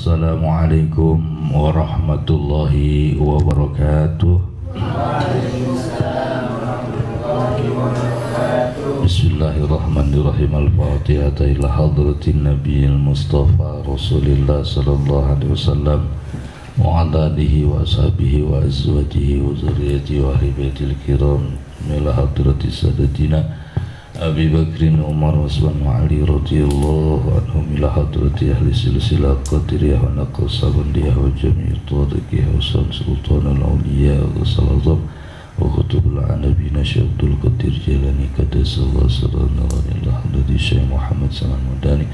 Assalamualaikum warahmatullahi wabarakatuh. Bismillahirrahmanirrahim. Al-Fatihah ila hadratin Nabiyil Mustafa Rasulillah sallallahu alaihi wasallam wa ala alihi wa ashabihi wa azwajihi wa zurriyyatihi wa ahibaitil kiram ila hadratis sadatina Abi Bakrin Umar Usman wa Ali radhiyallahu anhum ila hadrati ahli silsilah qadiriyah wa naqsabandiyah wa jami'i tariqiyah wa sultanul awliya wa salazam wa khutubul anabina syabdul qadir jalani kadasallahu sallallahu ila hadrati Syekh Muhammad Saman Mudani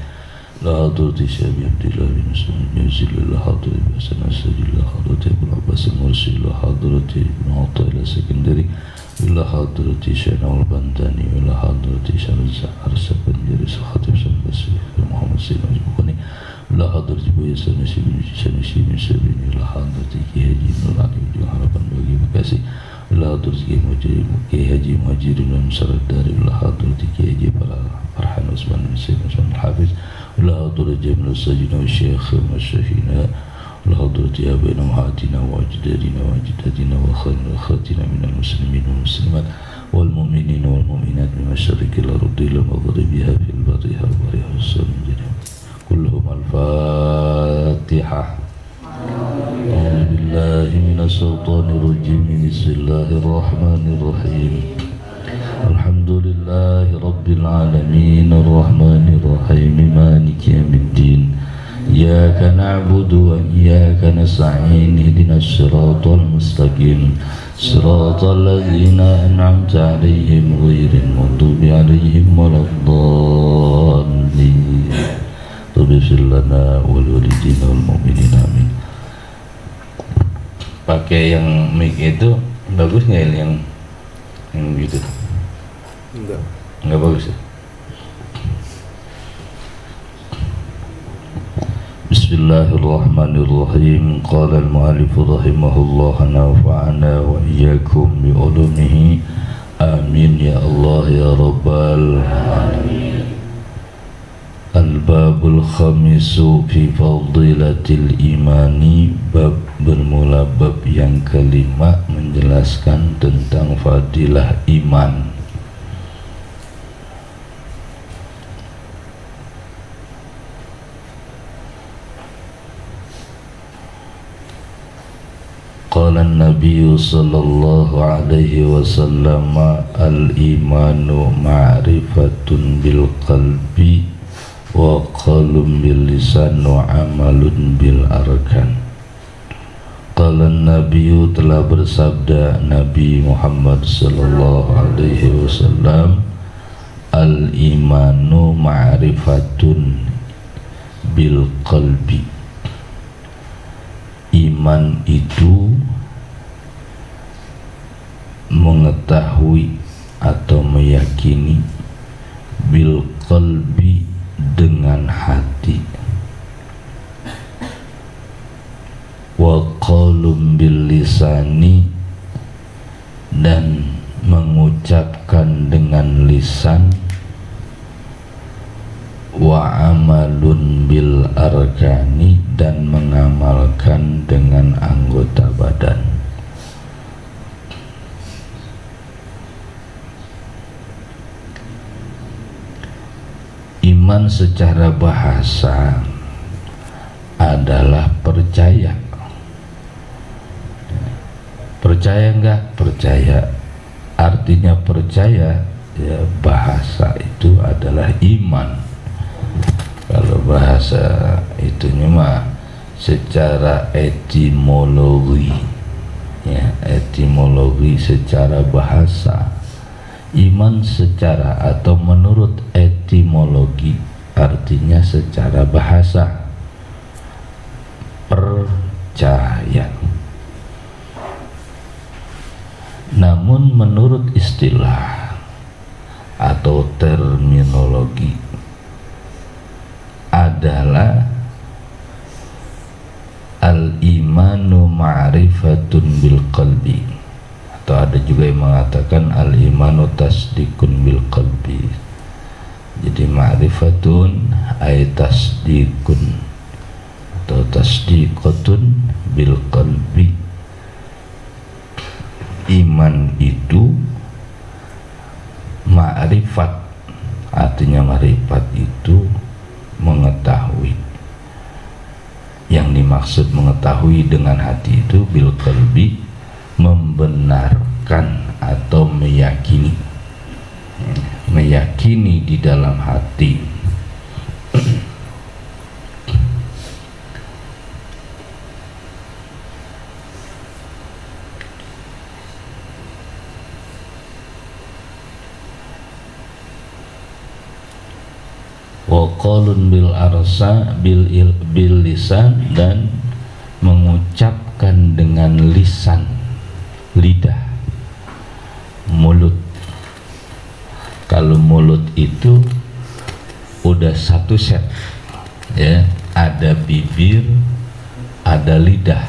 la hadrati Syekh Abdillah bin Muslim Jazil la hadrati Hasan Asjid la hadrati Ibn Abbas Mursi la hadrati Ibn Atta'ila Sekandari ila hadrati Syekh Al-Bantani ila hadrati Syekh Arsaban Jari Sakhatib Sambasi Muhammad Sayyid Bukhari ila hadrati Buya Sanasi bin Sanasi bin Sabin ila hadrati Kiai Haji Nur Ali ujung harapan bagi Bekasi ila hadrati Kiai Haji Muhajirin dan Saradari ila hadrati Kiai Haji Farhan Usman bin Sayyid Usman Al-Hafiz ila hadrati Jamil Sajina Syekh Masyahina لحضرة آبائنا وأمهاتنا وأجدادنا وأجدادنا وخاتنا من المسلمين والمسلمات والمؤمنين والمؤمنات من مشارق الأرض إلى مغربها في البرها والبحرها والسماء كلهم الفاتحة. أعوذ بالله من الشيطان الرجيم بسم الله الرحمن الرحيم الحمد لله رب العالمين الرحمن الرحيم مالك يوم الدين إياك نعبد وإياك نستعين اهدنا الصراط المستقيم صراط الذين أنعمت عليهم غير المغضوب عليهم ولا الضالين رب اغفر لنا ولوالدينا والمؤمنين آمين. Pakai yang mic itu bagus nggak yang gitu? Enggak bagus ya? Bismillahirrahmanirrahim. Qala al-mu'allif rahimahullah nafa'ana wa iyyakum bi ulumihi amin ya Allah ya rabbal alamin. Al-babul khamisu fi fadilatil imani, bab bermula bab yang kelima menjelaskan tentang fadilah iman. Qala an-nabiy sallallahu alaihi wasallam al-imanu ma'rifatun bil qalbi wa qalun bil lisan wa amalun bil arkan. Qala an-nabiy, telah bersabda Nabi Muhammad sallallahu alaihi wasallam, al-imanu ma'rifatun bil qalbi. Iman itu mengetahui atau meyakini, bil qalbi dengan hati, wa qalum bil lisani dan mengucapkan dengan lisan, wa amalun bil arkani dan mengamalkan dengan anggota badan. Iman secara bahasa adalah percaya. Percaya enggak? Percaya. Artinya percaya ya, bahasa itu adalah iman. Kalau bahasa itunya mah secara etimologi ya, etimologi secara bahasa. Iman secara atau menurut etimologi artinya secara bahasa percaya. Namun menurut istilah atau terminologi adalah al-imanu ma'rifatun bil qalbi, atau ada juga yang mengatakan al-imanu tasdikun bil qalbi. Jadi ma'rifatun ay tasdikun atau tasdiqatun bil qalbi. Iman itu ma'rifat, artinya ma'rifat itu mengetahui. Yang dimaksud mengetahui dengan hati itu bil qalbi, membenarkan atau meyakini, meyakini di dalam hati. Wa qaulun bil arsa bil lisan, dan mengucapkan dengan lisan, lidah, mulut. Kalau mulut itu udah satu set, ya, ada bibir, ada lidah,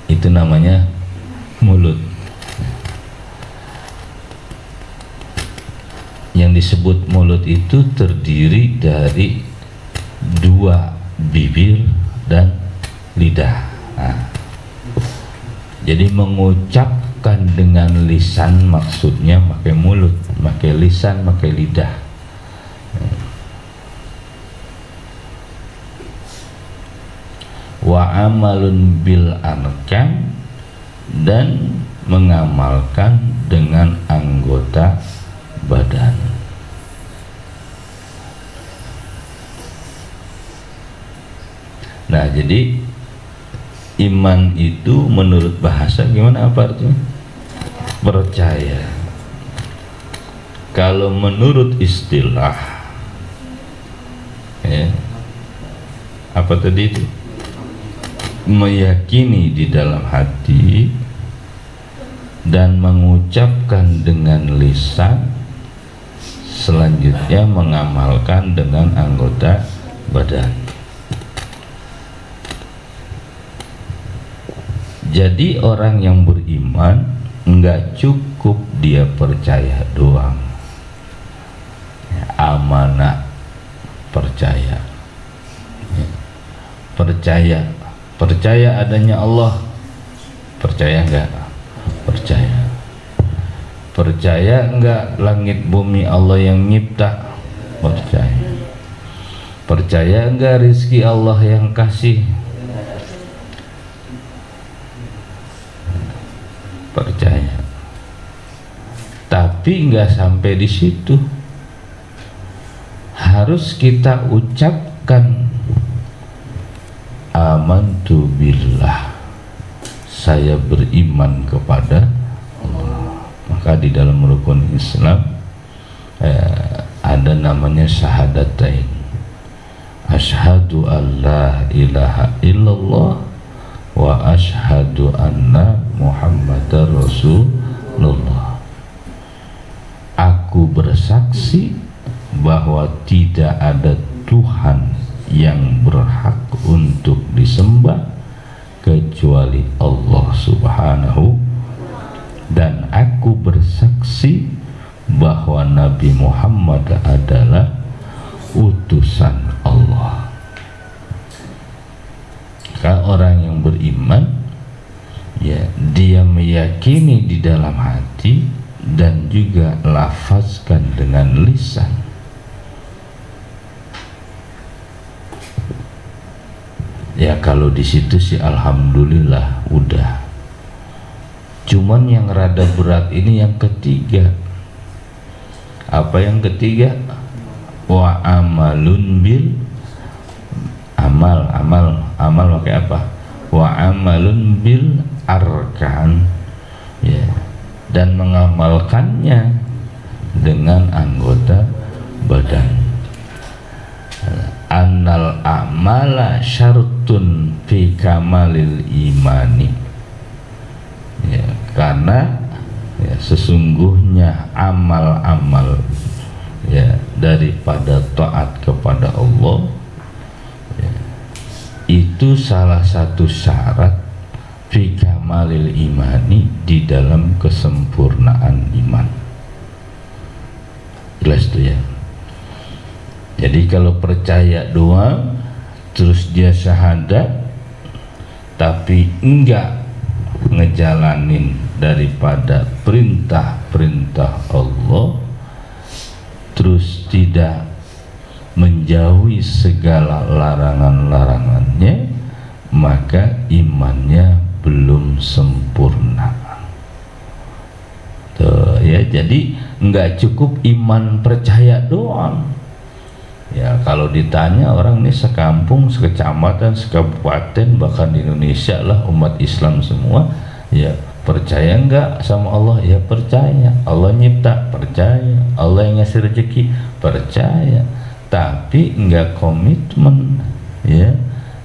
itu namanya mulut. Yang disebut mulut itu terdiri dari dua bibir dan lidah. Jadi mengucapkan dengan lisan maksudnya pakai mulut, pakai lisan, pakai lidah. Wa amalun bil arkan, dan mengamalkan dengan anggota badan. Nah, jadi iman itu menurut bahasa gimana, apa artinya? Percaya. Kalau menurut istilah, ya, apa tadi itu? Meyakini di dalam hati dan mengucapkan dengan lisan, selanjutnya mengamalkan dengan anggota badan. Jadi orang yang beriman enggak cukup dia percaya doang, amanah, percaya, percaya adanya Allah, percaya enggak? Percaya enggak langit bumi Allah yang nyipta? Percaya enggak rizki Allah yang kasih? Percaya. Tapi enggak sampai di situ, harus kita ucapkan amantu billah, saya beriman kepada Allah. Maka di dalam rukun Islam ada namanya syahadatain, asyhadu an la ilaha illallah wa asyhadu anna Muhammadar Rasulullah. Aku bersaksi bahwa tidak ada Tuhan yang berhak untuk disembah kecuali Allah Subhanahu, dan aku bersaksi bahwa Nabi Muhammad adalah utusan Allah. Kalau orang yang beriman, ya, dia meyakini di dalam hati dan juga lafazkan dengan lisan. Ya, kalau di situ sih alhamdulillah udah. Cuman yang rada berat ini yang ketiga. Apa yang ketiga? Wa amalun bil amal pakai apa? Wa amalun bil arkan, ya, dan mengamalkannya dengan anggota badan. Annal a'mala syartun fi kamalil imani, ya, karena ya, sesungguhnya amal-amal, ya, daripada taat kepada Allah, ya, itu salah satu syarat fi kamalil imani, di dalam kesempurnaan iman. Jelas tuh ya. Jadi kalau percaya doang terus dia syahadat tapi enggak ngejalanin daripada perintah-perintah Allah, terus tidak menjauhi segala larangan-larangannya, maka imannya belum sempurna. Tuh, ya, jadi enggak cukup iman percaya doang. Ya, kalau ditanya orang ini sekampung, sekecamatan, sekabupaten, bahkan di Indonesia lah umat Islam semua, ya percaya enggak sama Allah? Ya percaya. Allah nyipta, percaya. Allah yang ngasih rezeki, percaya. Tapi enggak komitmen, ya,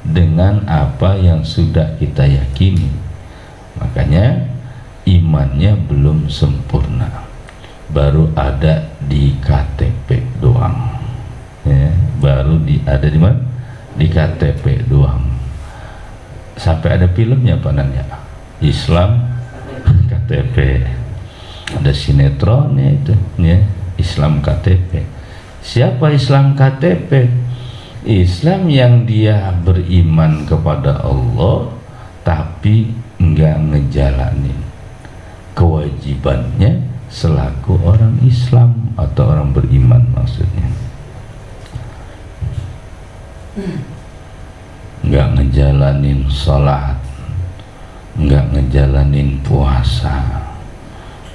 dengan apa yang sudah kita yakini. Makanya imannya belum sempurna. Baru ada di KTP doang. Ya, baru ada di mana? Di KTP doang. Sampai ada filmnya Pak Nan ya, Islam KTP. Ada sinetronnya itu, ya, Islam KTP. Siapa Islam KTP? Islam yang dia beriman kepada Allah tapi enggak ngejalanin kewajibannya selaku orang Islam atau orang beriman maksudnya. Enggak ngejalanin sholat, enggak ngejalanin puasa,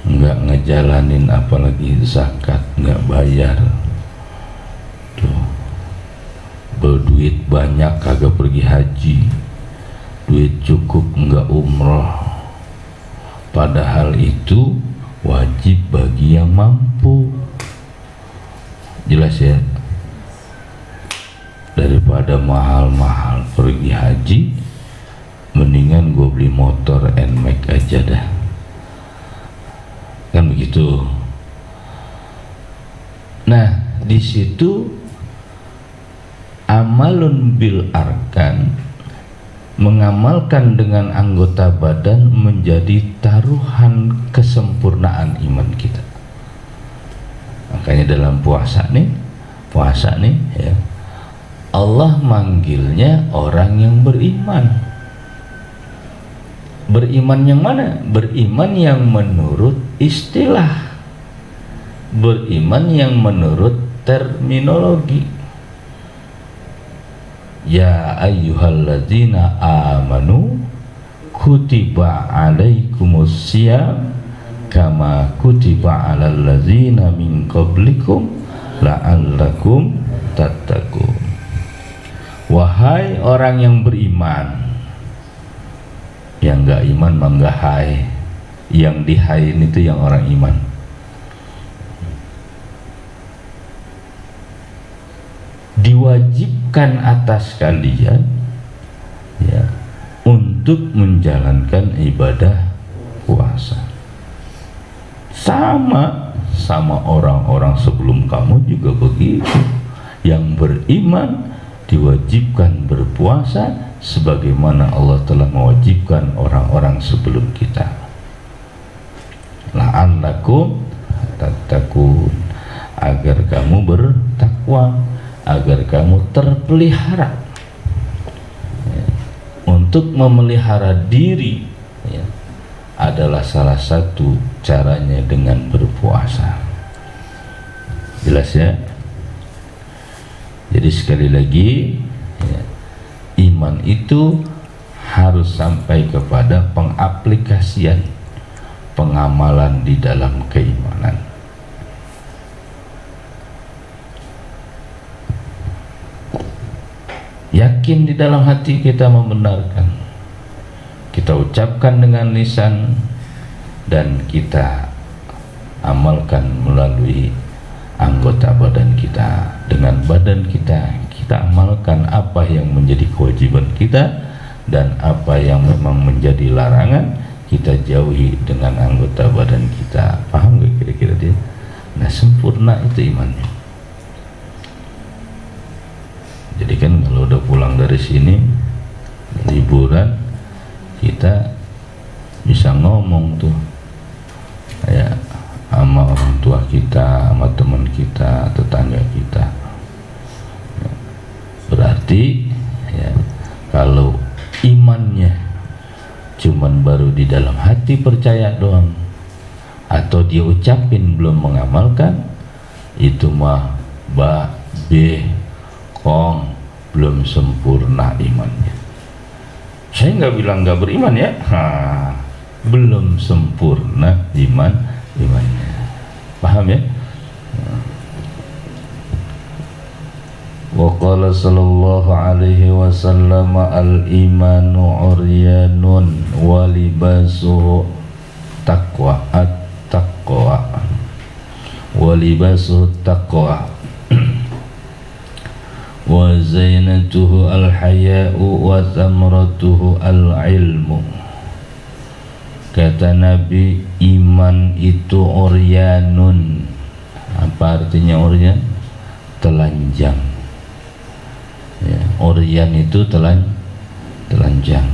enggak ngejalanin apalagi zakat, enggak bayar. Tuh, berduit banyak kagak pergi haji, duit cukup enggak umroh. Padahal itu wajib bagi yang mampu. Jelas ya? Daripada mahal-mahal pergi haji, mendingan gue beli motor NMAX aja dah, kan begitu. Nah, di situ amalun bil arkan, mengamalkan dengan anggota badan, menjadi taruhan kesempurnaan iman kita. Makanya dalam puasa nih ya, Allah manggilnya orang yang beriman. Beriman yang mana? Beriman yang menurut istilah, beriman yang menurut terminologi. Ya ayyuhalladzina amanu kutiba alaikumusiyam kama kutiba alal ladzina min qablikum la'allakum tattaqun. Wahai orang yang beriman. Yang enggak iman mah enggak hai. Yang dihain itu yang orang iman. Diwajibkan atas kalian, ya, untuk menjalankan ibadah puasa. Sama orang-orang sebelum kamu juga begitu. Yang beriman diwajibkan berpuasa sebagaimana Allah telah mewajibkan orang-orang sebelum kita. La'allakum tattaqun, agar kamu bertakwa, agar kamu terpelihara. Ya. Untuk memelihara diri, ya, adalah salah satu caranya dengan berpuasa. Jelas ya? Jadi sekali lagi, ya, iman itu harus sampai kepada pengaplikasian, pengamalan di dalam keimanan. Yakin di dalam hati kita membenarkan, kita ucapkan dengan lisan, dan kita amalkan melalui anggota badan kita. Dengan badan kita amalkan apa yang menjadi kewajiban kita, dan apa yang memang menjadi larangan kita jauhi dengan anggota badan kita. Paham gak kira-kira dia? Nah, sempurna itu imannya. Jadi kan kalau udah pulang dari sini liburan, kita bisa ngomong tuh kayak sama orang tua kita, sama teman kita, tetangga kita. Berarti kalau imannya cuman baru di dalam hati percaya doang, atau dia ucapin belum mengamalkan, itu mah ba be kong belum sempurna imannya. Saya nggak bilang nggak beriman ya, belum sempurna imannya. Paham ya? Wa qala sallallahu alaihi wasallam al-imanu uryanun wa libasuhu taqwa at-taqwa wa libasuhu taqwa wa zainatuhu al-haya'u wa thamratuhu al-ilmu. Kata Nabi, iman itu uryanun. Apa artinya uryan? Telanjang ya, uryan itu telanjang.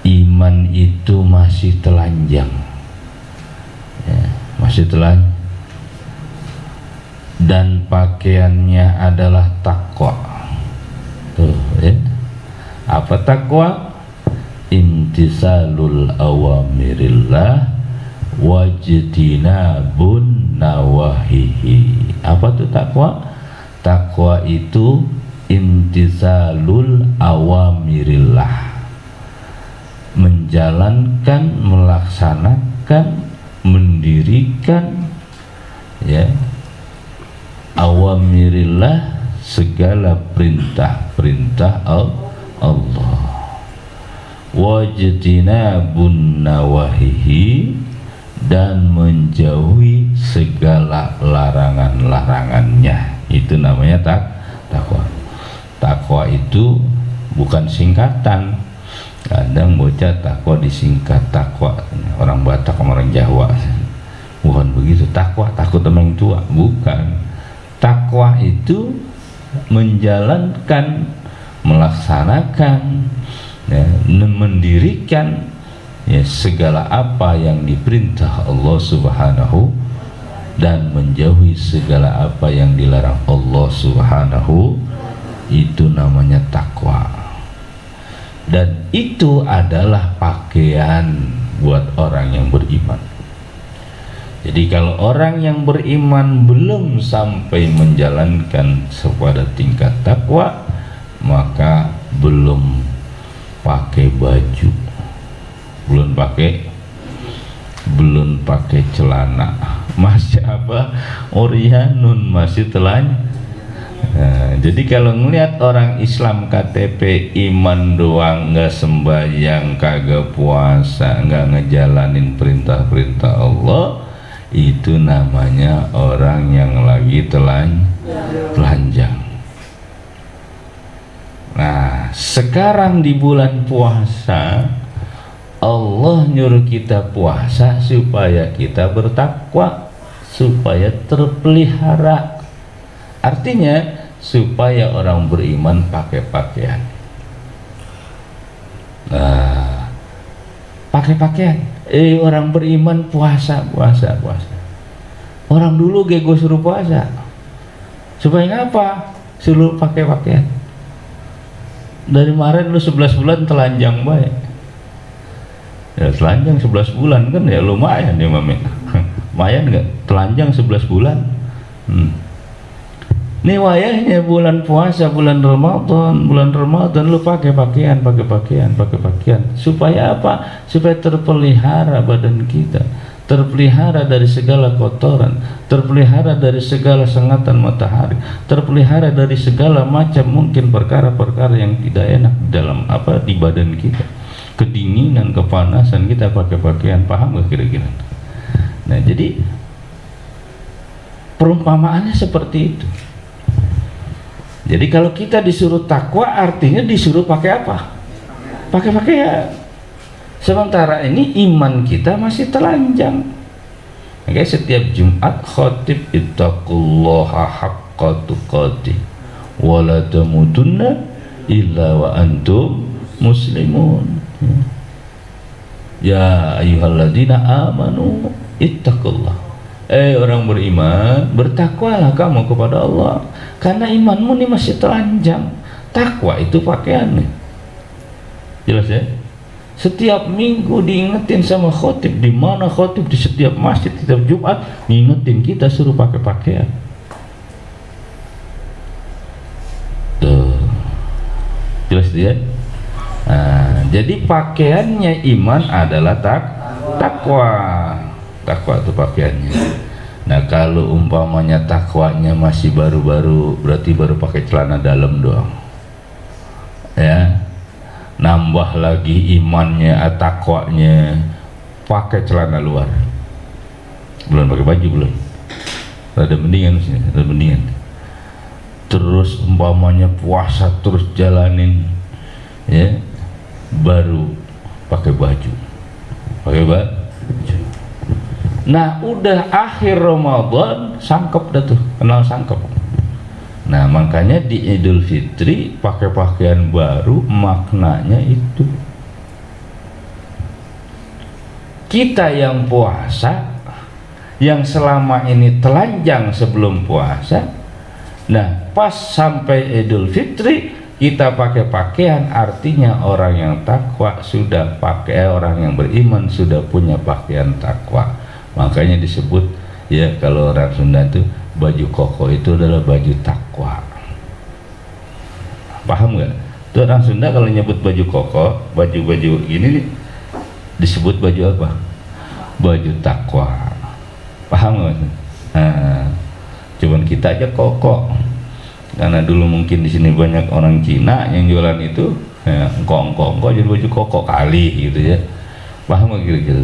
Iman itu masih telanjang ya, masih telanjang. Dan pakaiannya adalah takwa. Tuh ya. Apa takwa? Imtisalul awamirillah wajtinabun nawahihi. Apa itu takwa? Takwa itu imtisalul awamirillah, menjalankan, melaksanakan, mendirikan ya awamirillah, segala perintah-perintah Allah. Wajtinabun nawahihi, dan menjauhi segala larangan-larangannya. Itu namanya takwa. Takwa itu bukan singkatan. Kadang bocah takwa disingkat takwa, orang Batak sama orang Jawa. Bukan begitu. Takwa takut sama yang tua, bukan. Takwa itu menjalankan, melaksanakan ya, mendirikan ya, segala apa yang diperintah Allah Subhanahu, dan menjauhi segala apa yang dilarang Allah Subhanahu. Itu namanya takwa. Dan itu adalah pakaian buat orang yang beriman. Jadi kalau orang yang beriman belum sampai menjalankan kepada tingkat takwa, maka belum pakai baju, belum pakai celana, masih apa? Uryanun, masih telanjang. Nah, jadi kalau ngelihat orang Islam KTP iman doang, nggak sembahyang, kagak puasa, nggak ngejalanin perintah-perintah Allah, itu namanya orang yang lagi telanjang. Nah, sekarang di bulan puasa Allah nyuruh kita puasa supaya kita bertakwa, supaya terpelihara. Artinya supaya orang beriman pakai pakaian. Nah, pakai pakaian. Orang beriman puasa. Orang dulu gue suruh puasa. Supaya ngapa? Suruh pakai pakaian. Dari kemarin lu 11 bulan telanjang baik. Ya telanjang 11 bulan kan ya lumayan ya Mami. Lumayan enggak? Telanjang 11 bulan. Ini wayahnya bulan puasa, bulan Ramadan lu pakai pakaian. Supaya apa? Supaya terpelihara badan kita, terpelihara dari segala kotoran, terpelihara dari segala sengatan matahari, terpelihara dari segala macam mungkin perkara-perkara yang tidak enak dalam di badan kita, kedinginan, kepanasan. Kita pakai pakaian. Paham gak kira-kira? Nah, jadi perumpamaannya seperti itu. Jadi kalau kita disuruh takwa, artinya disuruh pakai apa? Pakai pakaian. Sementara ini iman kita masih telanjang. Oke, setiap Jumat khotib ittaqullaha haqqa tuqatih wa la tamutunna illa wa antum muslimun. Ya ayyuhalladzina amanu ittaqullah. Orang beriman, bertakwalah kamu kepada Allah, karena imanmu ini masih telanjang. Takwa itu pakaiannya. Jelas ya? Setiap minggu diingetin sama khotib, di mana khotib di setiap masjid setiap Jumat ngingetin kita suruh pakai pakaian. Tuh. Jelas ya? Nah, jadi pakaiannya iman adalah takwa. Takwa itu pakaiannya. Nah, kalau umpamanya takwanya masih baru-baru, berarti baru pakai celana dalam doang. Ya. Nambah lagi imannya, takwanya pakai celana luar. Belum pakai baju belum. Rada mendingan sih, rada mendingan. Terus umpamanya puasa terus jalanin, ya, baru pakai baju. Pakai baju. Nah, udah akhir Ramadan, sangkep dah tuh, kenal sangkep. Nah, makanya di Idul Fitri pakai pakaian baru, maknanya itu. Kita yang puasa, yang selama ini telanjang sebelum puasa, nah pas sampai Idul Fitri kita pakai pakaian, artinya orang yang takwa sudah pakai, orang yang beriman sudah punya pakaian takwa. Makanya disebut, ya, kalau orang Sunda itu baju koko itu adalah baju takwa. Paham nggak? Itu orang Sunda kalau nyebut baju koko, baju-baju gini disebut baju apa? Baju takwa. Paham nggak? Nah, cuman kita aja koko. Karena dulu mungkin di sini banyak orang Cina yang jualan itu, ya, engkong jadi baju koko kali gitu ya. Paham nggak kira-kira?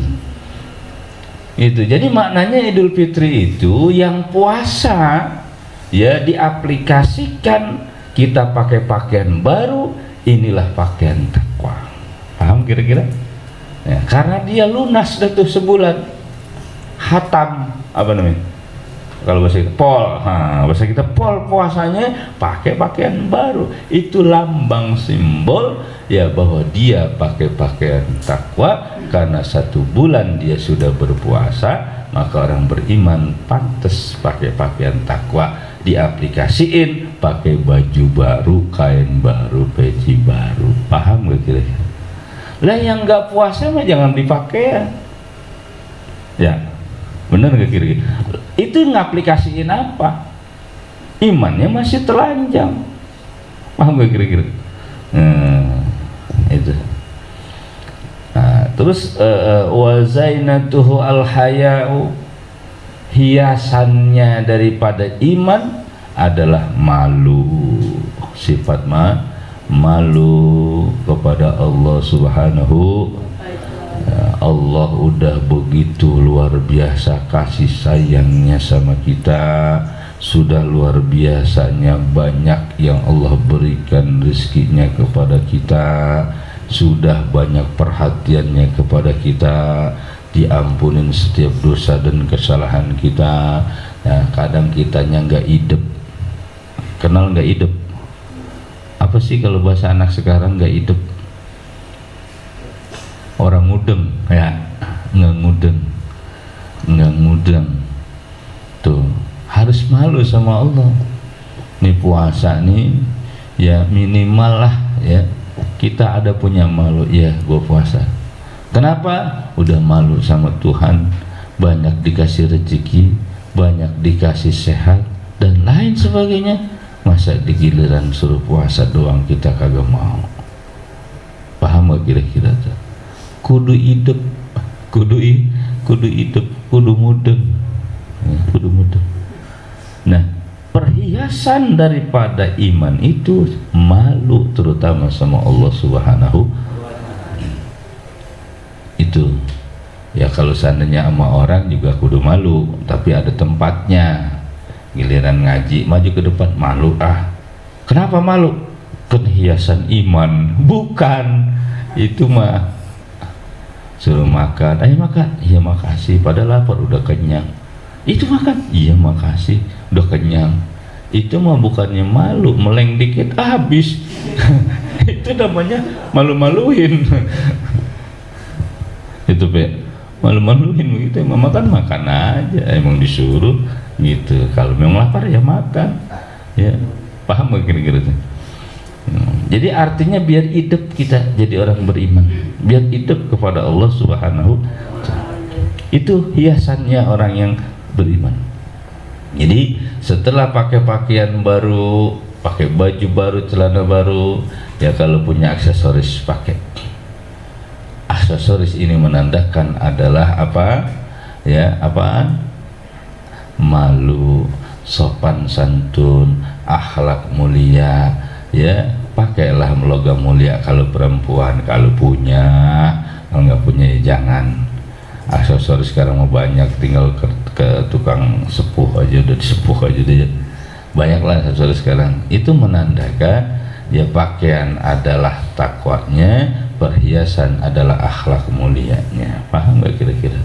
Itu jadi maknanya Idul Fitri itu yang puasa, ya, diaplikasikan, kita pakai pakaian baru, inilah pakaian takwa. Paham kira-kira? Ya, karena dia lunas dah tuh sebulan, hatam, apa namanya? Kalau bahasa kita pol, bahasa kita pol, puasanya pakai pakaian baru. Itu lambang simbol, ya, bahwa dia pakai pakaian takwa. Karena 1 bulan dia sudah berpuasa, maka orang beriman pantas pakai pakaian takwa, diaplikasiin, pakai baju baru, kain baru, peci baru. Paham gak kira-kira? Lah yang nggak puasa mah jangan dipakai, ya. Bener gak kira-kira? Itu ngaplikasiin apa? Imannya masih telanjang. Paham gak kira-kira? Itu. Nah, terus wa zainatuhu al-haya'u, hiasannya daripada iman adalah malu. Sifat malu kepada Allah Subhanahu. Allah udah begitu luar biasa kasih sayangnya sama kita, sudah luar biasanya banyak yang Allah berikan rezekinya kepada kita, sudah banyak perhatiannya kepada kita, diampunin setiap dosa dan kesalahan kita. Nah, kadang kitanya nggak idep. Kenal nggak idep? Apa sih kalau bahasa anak sekarang nggak idep? Orang mudeng, ya, nggak mudeng tuh, harus malu sama Allah. Nih puasa nih, ya minimal lah, ya, kita ada punya malu, ya, gua puasa. Kenapa? Udah malu sama Tuhan, banyak dikasih rezeki, banyak dikasih sehat dan lain sebagainya. Masa di giliran suruh puasa doang kita kagak mau? Paham gak kira-kira tuh? Kudu hidup, kudu hidup, kudu mudeng, ya, kudu mudeng. Nah, perhiasan daripada iman itu malu, terutama sama Allah Subhanahu. Itu, ya, kalau seandainya sama orang juga kudu malu, tapi ada tempatnya. Giliran ngaji maju ke depan malu, kenapa malu? Kan hiasan iman. Bukan, itu mah suruh makan, ayo makan, iya makasih, padahal lapar, udah kenyang. Itu makan, iya makasih, udah kenyang. Itu mah bukannya malu, meleng dikit habis. Itu namanya malu-maluin. Itu malu-maluin begitu. Emang makan aja, emang disuruh gitu. Kalau memang lapar ya makan, ya. Paham gak kira-kira tuh? Jadi artinya biar hidup kita jadi orang beriman, biar hidup kepada Allah Subhanahu wa Ta'ala. Itu hiasannya orang yang beriman. Jadi setelah pakai pakaian baru, pakai baju baru, celana baru, ya kalau punya aksesoris pakai. Aksesoris ini menandakan adalah apa? Ya, apaan? Malu, sopan santun, akhlak mulia. Ya, pakailah logam mulia kalau perempuan, kalau punya, kalau nggak punya ya jangan. Aksesoris sekarang mau banyak, tinggal ke tukang sepuh aja udah disepuh aja deh. Banyaklah aksesoris sekarang. Itu menandakan ya pakaian adalah takwanya, perhiasan adalah akhlak mulianya. Paham nggak kira-kira?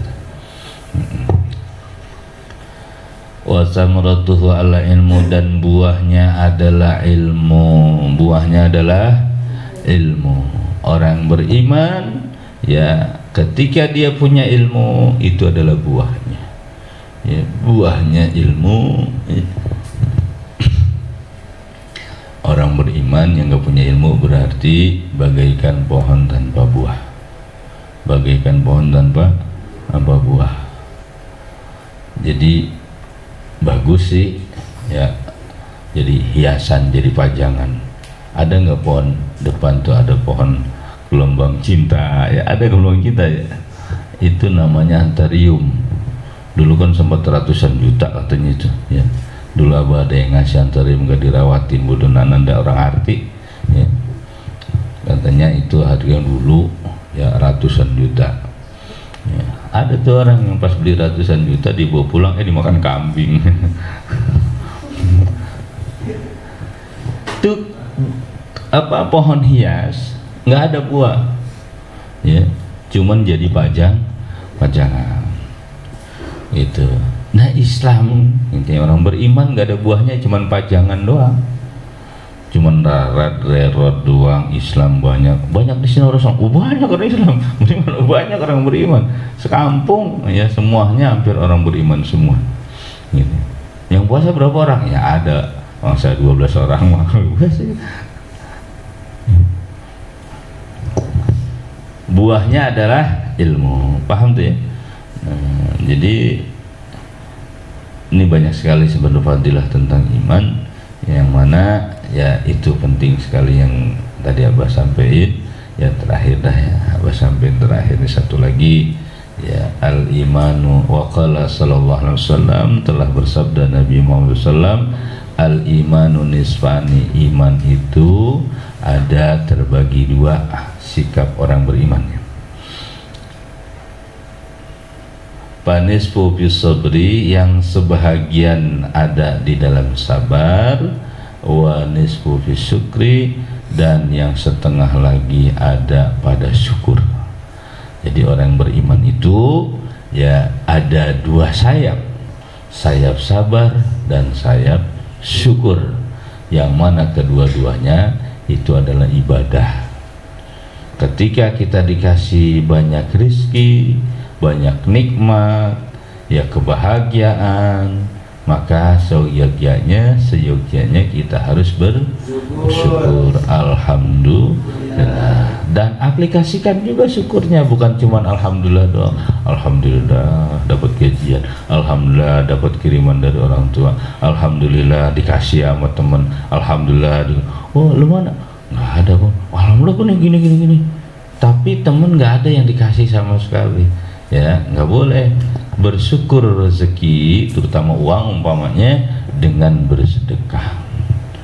Wa samratuhu ala ilmu, dan buahnya adalah ilmu. Buahnya adalah ilmu. Orang beriman ya ketika dia punya ilmu, itu adalah buahnya. Ya, buahnya ilmu. Orang beriman yang gak punya ilmu berarti bagaikan pohon tanpa buah. Bagaikan pohon tanpa buah. Jadi bagus sih ya, jadi hiasan, jadi pajangan. Ada nggak pohon depan tuh ada pohon gelombang cinta ya, ada gelombang cinta ya, itu namanya antarium. Dulu kan sempat ratusan juta katanya itu ya. Dulu abah ada yang ngasih antarium gak dirawatin, bodoh nanda orang arti ya. Katanya itu harga dulu ya ratusan juta ya. Ada tuh orang yang pas beli ratusan juta dibawa pulang dimakan kambing. Itu apa, pohon hias nggak ada buah ya, cuman jadi pajangan itu. Nah Islam intinya orang beriman nggak ada buahnya, cuman pajangan doang, cuman rarat rerot doang. Islam banyak di sini orang banyak orang Islam beriman, banyak orang beriman sekampung ya, semuanya hampir orang beriman semua gitu. Yang puasa berapa orang ya, ada masa 12 orang mah. Buahnya adalah ilmu, paham tuh ya. Jadi ini banyak sekali sebenarnya fadilah tentang iman, yang mana ya itu penting sekali yang tadi Abah sampaikan. Ya terakhir dah ya, Abah sampaikan terakhir ini satu lagi ya, al imanu wa qala sallallahu alaihi wasallam, telah bersabda Nabi Muhammad SAW, al imanu nisfani, iman itu ada terbagi dua, sikap orang beriman. Panisfu bis sabri, yang sebahagian ada di dalam sabar, wa nisfu bis syukri, dan yang setengah lagi ada pada syukur. Jadi orang beriman itu ya ada dua sayap, sayap sabar dan sayap syukur, yang mana kedua-duanya itu adalah ibadah. Ketika kita dikasih banyak rezeki, banyak nikmat ya, kebahagiaan, maka seyogyanya kita harus bersyukur. Alhamdulillah. Dan aplikasikan juga syukurnya, bukan cuma alhamdulillah doang. Alhamdulillah dapat gajian, alhamdulillah dapat kiriman dari orang tua, alhamdulillah dikasih sama teman, alhamdulillah oh lu mana nggak ada kok, alhamdulillah kok gini tapi temen nggak ada yang dikasih sama sekali ya. Nggak boleh. Bersyukur rezeki, terutama uang umpamanya, dengan bersedekah.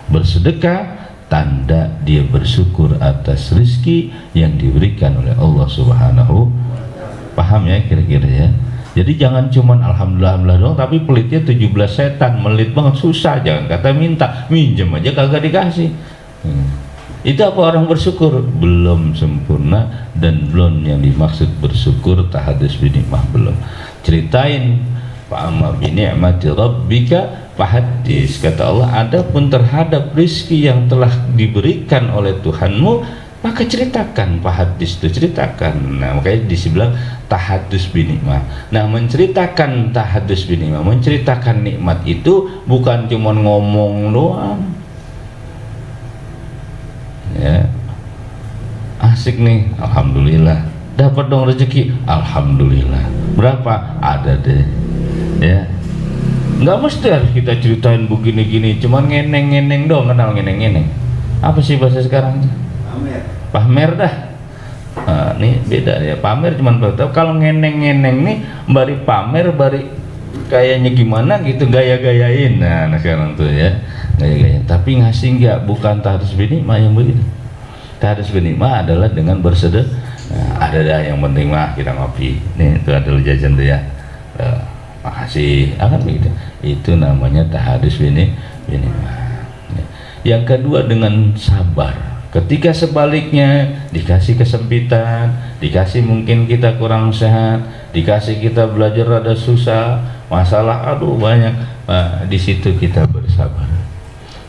Bersedekah tanda dia bersyukur atas rezeki yang diberikan oleh Allah Subhanahu. Paham ya kira-kira ya. Jadi jangan cuman alhamdulillah doang, tapi pelitnya 17 setan, melit banget, susah. Jangan kata minta, minjem aja kagak dikasih. Itu apa orang bersyukur? Belum sempurna, dan belum yang dimaksud bersyukur tahadus binikmah, belum. Ceritain fa'amma bi ni'mati rabbika fahaddis. Kata Allah, adapun terhadap rizki yang telah diberikan oleh Tuhanmu, maka ceritakan. Fahaddis itu ceritakan. Nah makanya dibilang tahadus binikmah. Nah menceritakan tahadus binikmah, menceritakan nikmat itu bukan cuma ngomong doang ya. asik nih, alhamdulillah. Dapat dong rezeki, alhamdulillah. Berapa? Ada deh. Ya. Nggak mesti harus kita ceritain begini-gini, cuman ngeneng-ngeneng dong. Kenal ngeneng-ngeneng? Apa sih bahasa sekarang? Pamer. Pamer dah. Nah, ini beda ya, pamer cuman tahu. Kalau ngeneng-ngeneng nih bari pamer, bari kayaknya gimana gitu, gaya-gayain. Nah sekarang tuh ya, gaya-gayain. Tapi ngasih nggak, bukan tahdits binimah yang begitu. Tahdits binimah adalah dengan bersedekah. Nah, ada dah yang penting mah kita ngopi. Nih itu adalah jajan tuh ya. Makasih, akan begitu. Itu namanya tahdits binimah. Yang kedua dengan sabar. Ketika sebaliknya dikasih kesempitan, dikasih mungkin kita kurang sehat, dikasih kita belajar rada susah, masalah aduh banyak, di situ kita bersabar,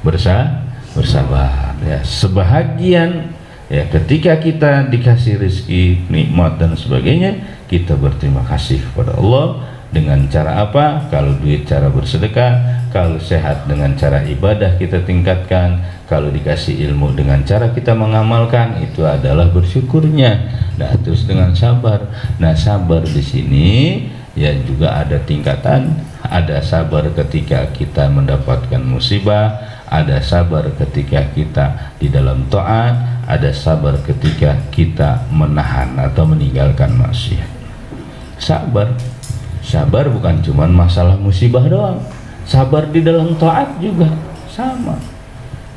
bersabar ya. Sebahagian ya, ketika kita dikasih rezeki, nikmat dan sebagainya, kita berterima kasih kepada Allah dengan cara apa? Kalau duit cara bersedekah, kalau sehat dengan cara ibadah kita tingkatkan, kalau dikasih ilmu dengan cara kita mengamalkan, itu adalah bersyukurnya. Nah, terus dengan sabar. Nah, sabar di sini ya juga ada tingkatan. Ada sabar ketika kita mendapatkan musibah, ada sabar ketika kita di dalam taat, ada sabar ketika kita menahan atau meninggalkan maksiat. Sabar bukan cuma masalah musibah doang. Sabar di dalam taat juga sama.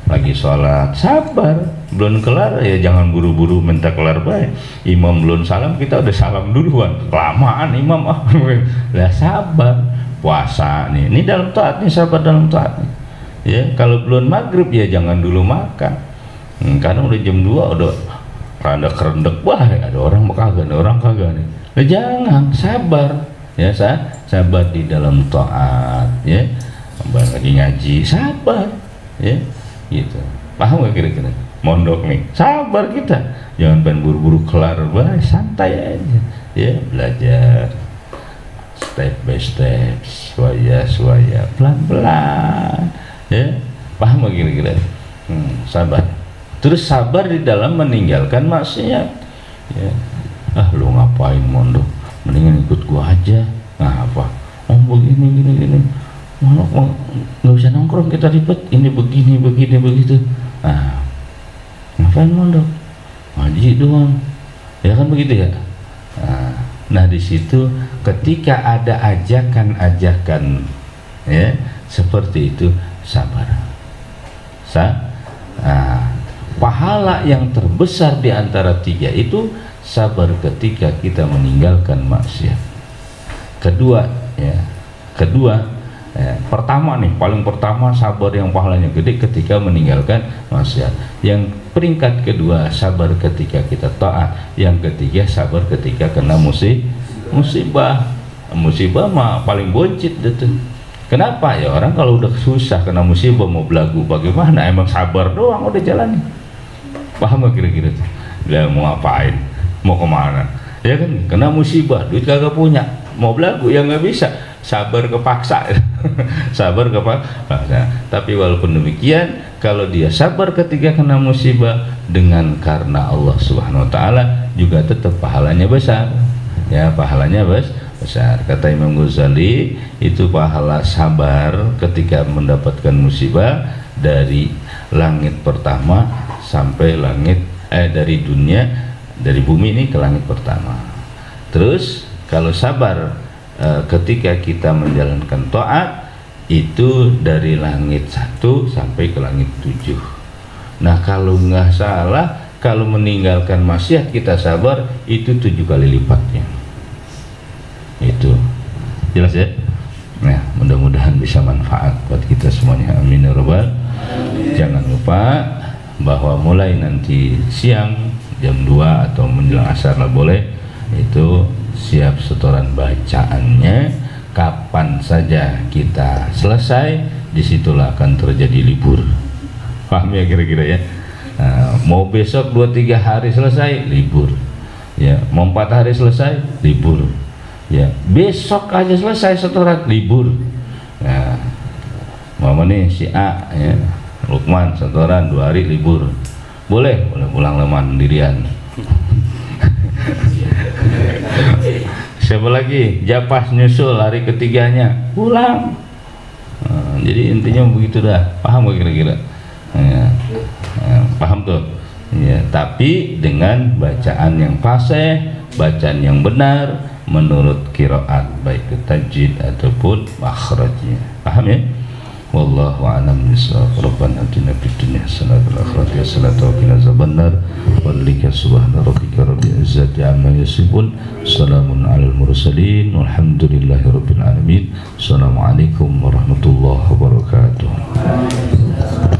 Lagi sholat, sabar, belum kelar ya jangan buru-buru minta kelar baik. Imam belum salam, kita udah salam duluan, kelamaan imam. Lah sabar. Puasa nih, ini dalam taat nih, sabar dalam taat nih. Ya, kalau belum maghrib ya jangan dulu makan. Karena udah jam 2 udah rada kerendek, wah ada orang kagak, ada orang kagak nih. Nah, jangan, sabar. Ya, sabar di dalam taat ya. Lagi ngaji, sabar ya. Gitu, paham gak kira-kira? Mondok nih, sabar kita, jangan pengen buru-buru kelar, bah, santai aja ya, belajar step by step, suaya, pelan-pelan ya, paham gak kira-kira? Sabar. Terus sabar di dalam meninggalkan maksiat ya. Lu ngapain mondok, mendingan ikut gua aja. Nah apa? Oh begini nggak usah nongkrong, kita ribet, ini begini begitu. Nah, ngapain mondok? Ngaji doang, ya kan begitu ya. Nah di situ ketika ada ajakan ya seperti itu, sabar. Pahala yang terbesar di antara tiga itu sabar ketika kita meninggalkan maksiat. Kedua pertama nih, paling pertama sabar yang pahalanya gede ketika meninggalkan maksiat. Yang peringkat kedua sabar ketika kita taat. Yang ketiga sabar ketika kena musibah mah paling boncit itu. Kenapa? Ya orang kalau udah susah kena musibah mau belagu bagaimana, emang sabar doang udah jalan. Paham gak kira-kira tuh? Lah mau ngapain, mau kemana ya kan, kena musibah, duit kagak punya, mau belagu ya nggak bisa, sabar kepaksa. Sabar kepaksa. Tapi walaupun demikian, kalau dia sabar ketika kena musibah dengan karena Allah Subhanahu wa taala, juga tetap pahalanya besar. Ya, pahalanya besar. Kata Imam Ghazali, itu pahala sabar ketika mendapatkan musibah dari langit pertama sampai langit dari dunia, dari bumi ini ke langit pertama. Terus kalau sabar ketika kita menjalankan taat, itu dari langit 1 sampai ke langit 7. Nah kalau nggak salah, kalau meninggalkan maksiat kita sabar, itu 7 kali lipatnya. Itu jelas ya. Nah mudah-mudahan bisa manfaat buat kita semuanya, amin ya rabbal. Jangan lupa bahwa mulai nanti siang jam 2 atau menjelang asar lah boleh, itu siap setoran bacaannya. Kapan saja kita selesai, disitulah akan terjadi libur. Paham ya kira-kira ya? Mau besok 2-3 hari selesai, libur ya. Mau 4 hari selesai, libur ya. Besok aja selesai setoran, libur. Nah mama nih si A ya, Lukman setoran 2 hari libur, boleh pulang lemah sendirian. Siapa lagi? Japas nyusul hari ketiganya pulang. Jadi intinya begitu dah. Paham gak kira-kira? Paham tuh? Ya, tapi dengan bacaan yang fasih, bacaan yang benar menurut qiraat, baik tajwid ataupun makhrajnya. Paham ya? Wallahu a'lam bishawab. Rabbana atina fid dunya hasanatan wa fil akhirati hasanatan wa qina azabannar. Walika subhana rabbika rabbil izzati amma yasifun. Salamun alal mursalin walhamdulillahi rabbil alamin. Assalamualaikum warahmatullahi wabarakatuh.